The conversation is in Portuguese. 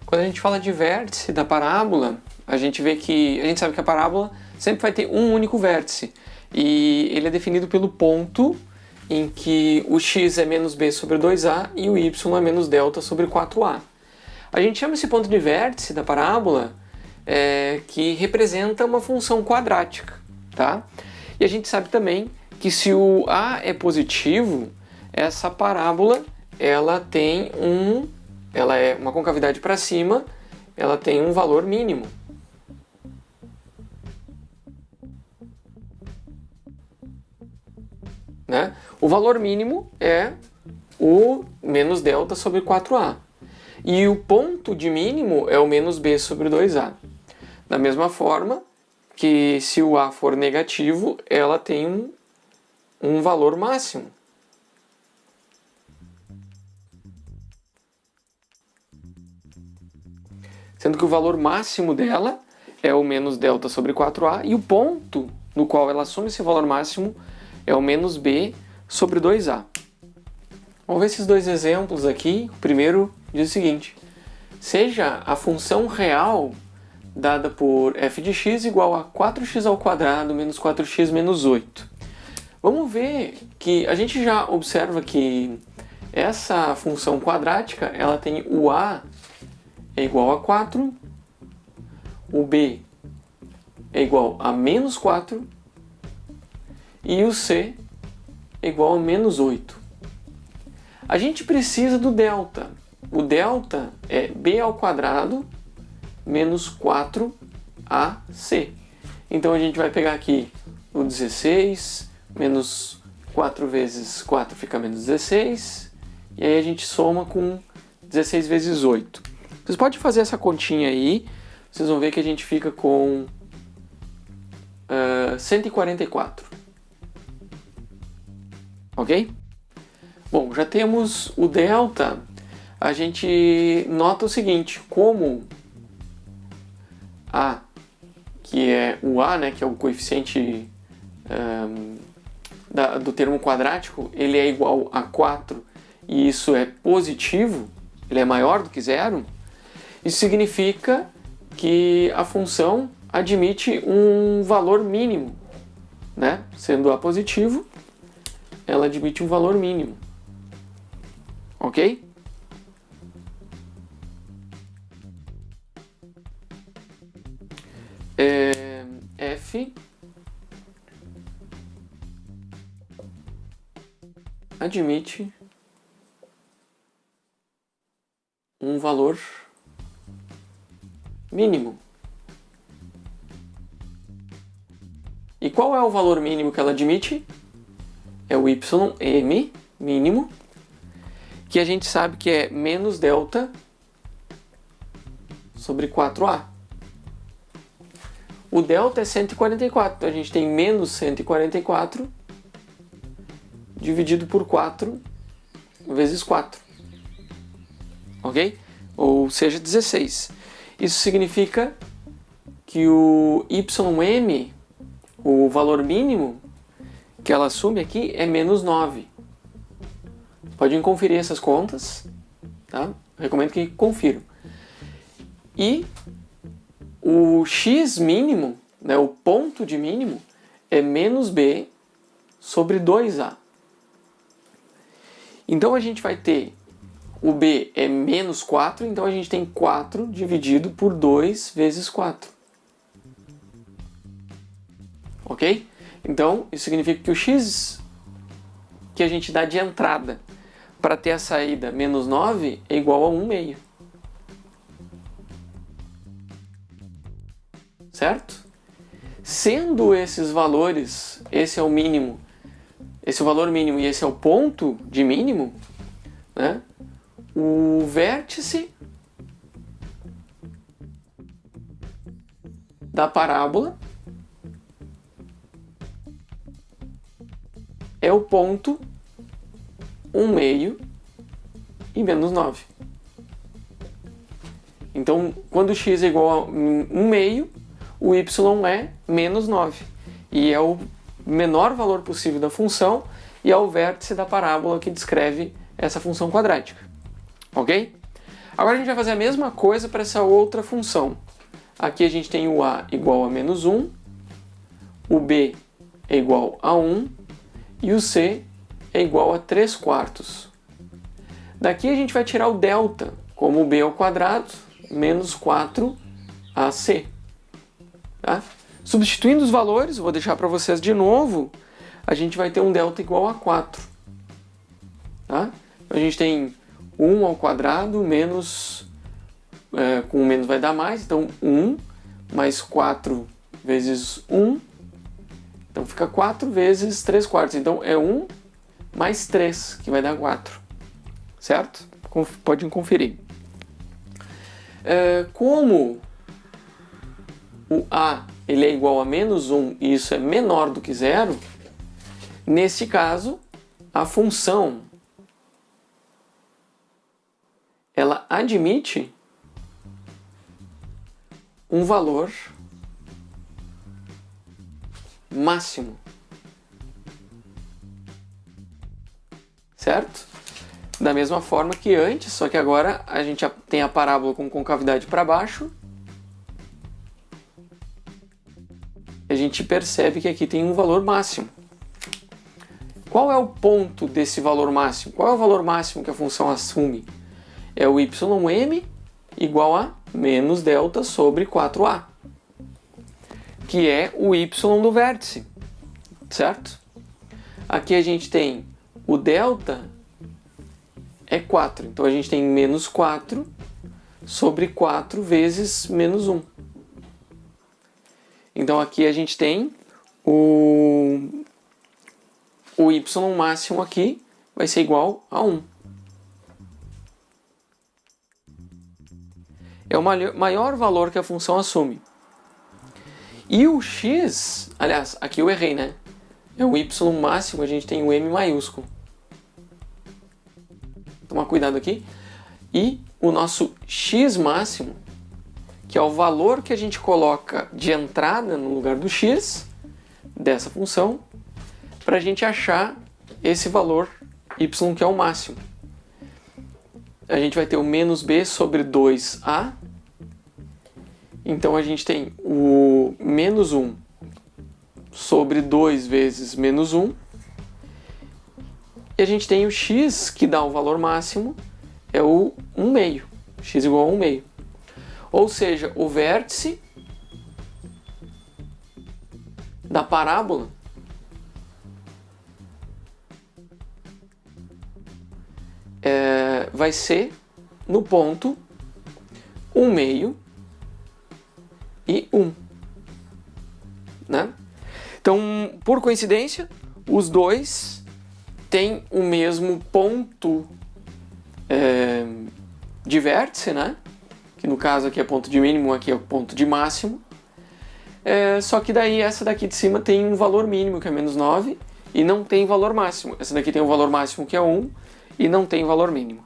Quando a gente fala de vértice da parábola, a gente sabe que a parábola sempre vai ter um único vértice. E ele é definido pelo ponto em que o x é menos b sobre 2a e o y é menos delta sobre 4a. A gente chama esse ponto de vértice da parábola que representa uma função quadrática, tá? E a gente sabe também que se o a é positivo, essa parábola ela é uma concavidade para cima, ela tem um valor mínimo. Né? O valor mínimo é o menos delta sobre 4a. E o ponto de mínimo é o menos b sobre 2a. Da mesma forma que se o a for negativo, ela tem um valor máximo. Sendo que o valor máximo dela é o menos delta sobre 4a e o ponto no qual ela assume esse valor máximo é o menos b sobre 2a. Vamos ver esses dois exemplos aqui. O primeiro diz o seguinte: seja a função real dada por f de x igual a 4x ao quadrado menos 4x menos 8. Vamos ver que a gente já observa que essa função quadrática ela tem o a é igual a 4, o b é igual a menos 4 e o c é igual a menos 8. A gente precisa do delta. O delta é b ao quadrado menos 4ac. Então a gente vai pegar aqui o 16, menos 4 vezes 4 fica menos 16, e aí a gente soma com 16 vezes 8. Vocês podem fazer essa continha aí, vocês vão ver que a gente fica com 144. Ok? Bom, já temos o delta, a gente nota o seguinte: como a, que é o a, né, que é o coeficiente do termo quadrático, ele é igual a 4 e isso é positivo, ele é maior do que zero, isso significa que a função admite um valor mínimo, né? Sendo a positivo, ela admite um valor mínimo. Ok? F admite um valor mínimo. E qual é o valor mínimo que ela admite? É o ym mínimo, que a gente sabe que é menos delta sobre 4a. O delta é 144, então a gente tem menos 144 dividido por 4 vezes 4. Ok? Ou seja, 16. Isso significa que o ym, o valor mínimo que ela assume aqui, é menos 9. Podem conferir essas contas, tá? Recomendo que confiram. E o x mínimo, né, o ponto de mínimo, é menos b sobre 2a. Então a gente vai ter o b é menos 4, então a gente tem 4 dividido por 2 vezes 4. Ok? Então isso significa que o x que a gente dá de entrada para ter a saída menos 9 é igual a 1 meio. Certo? Sendo esses valores, esse é o mínimo, esse é o valor mínimo e esse é o ponto de mínimo, né? O vértice da parábola é o ponto 1 meio e menos 9. Então, quando x é igual a 1 meio, o y é menos 9. E é o menor valor possível da função e é o vértice da parábola que descreve essa função quadrática. Ok? Agora a gente vai fazer a mesma coisa para essa outra função. Aqui a gente tem o a igual a menos 1, o b é igual a 1 e o c é igual a 3/4. Daqui a gente vai tirar o delta, como b ao quadrado menos 4ac. Tá? Substituindo os valores, vou deixar para vocês de novo, a gente vai ter um delta igual a 4. Tá? Então a gente tem 1 ao quadrado menos, com o menos vai dar mais, então 1 mais 4 vezes 1, então fica 4 vezes 3/4, então é 1 mais 3, que vai dar 4, certo? Podem conferir. Como o a ele é igual a menos 1 e isso é menor do que 0, nesse caso, a função ela admite um valor máximo. Certo? Da mesma forma que antes, só que agora a gente tem a parábola com concavidade para baixo. A gente percebe que aqui tem um valor máximo. Qual é o ponto desse valor máximo? Qual é o valor máximo que a função assume? É o ym igual a menos delta sobre 4a, que é o y do vértice, certo? Aqui a gente tem o delta é 4, então a gente tem menos 4 sobre 4 vezes menos 1. Então aqui a gente tem o y máximo aqui vai ser igual a 1. É o maior valor que a função assume. E o x, aliás, aqui eu errei, né? É o y máximo, a gente tem o m maiúsculo. Tomar cuidado aqui. E o nosso x máximo, que é o valor que a gente coloca de entrada no lugar do x, dessa função, para a gente achar esse valor y que é o máximo. A gente vai ter o menos b sobre 2a. Então a gente tem o menos 1 sobre 2 vezes menos 1. E a gente tem o x, que dá o valor máximo, é o 1/2. X igual a 1/2. Ou seja, o vértice da parábola vai ser no ponto 1/2 e 1. Né? Então, por coincidência, os dois têm o mesmo ponto de vértice, né? Que no caso aqui é ponto de mínimo, aqui é o ponto de máximo. Só que daí essa daqui de cima tem um valor mínimo, que é menos 9, e não tem valor máximo. Essa daqui tem um valor máximo, que é 1, e não tem valor mínimo.